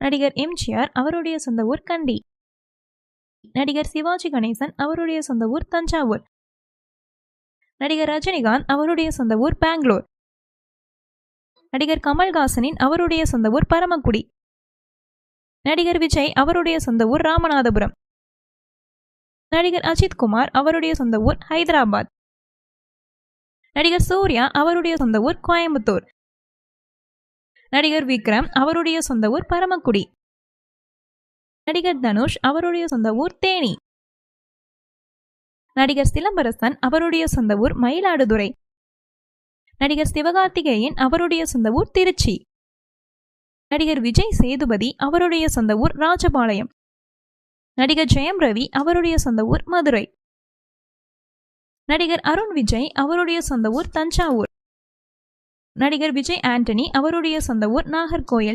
நடிகர் எம்ஜிஆர் அவருடைய சொந்த ஊர் கண்டி. நடிகர் சிவாஜி கணேசன் அவருடைய சொந்த ஊர் தஞ்சாவூர். நடிகர் ரஜினிகாந்த் அவருடைய சொந்த ஊர் பெங்களூர். நடிகர் கமல்ஹாசனின் அவருடைய சொந்த ஊர் பரமக்குடி. நடிகர் விஜய் அவருடைய சொந்த ஊர் ராமநாதபுரம். நடிகர் அஜித் குமார் அவருடைய சொந்த ஊர் ஹைதராபாத். நடிகர் சூர்யா அவருடைய சொந்த ஊர் கோயம்புத்தூர். நடிகர் விக்ரம் அவருடைய சொந்த ஊர் பரமக்குடி. நடிகர் தனுஷ் அவருடைய சொந்த ஊர் தேனி. நடிகர் சிலம்பரசன் அவருடைய சொந்த ஊர் மயிலாடுதுறை. நடிகர் சிவகார்த்திகேயன் அவருடைய சொந்த ஊர் திருச்சி. நடிகர் விஜய் சேதுபதி அவருடைய சொந்த ஊர் ராஜபாளையம். நடிகர் ஜெயம் ரவி அவருடைய சொந்த ஊர் மதுரை. நடிகர் அருண் விஜய் அவருடைய சொந்த ஊர் தஞ்சாவூர். நடிகர் விஜய் ஆண்டனி அவருடைய சொந்த ஊர் நாகர்கோயில்.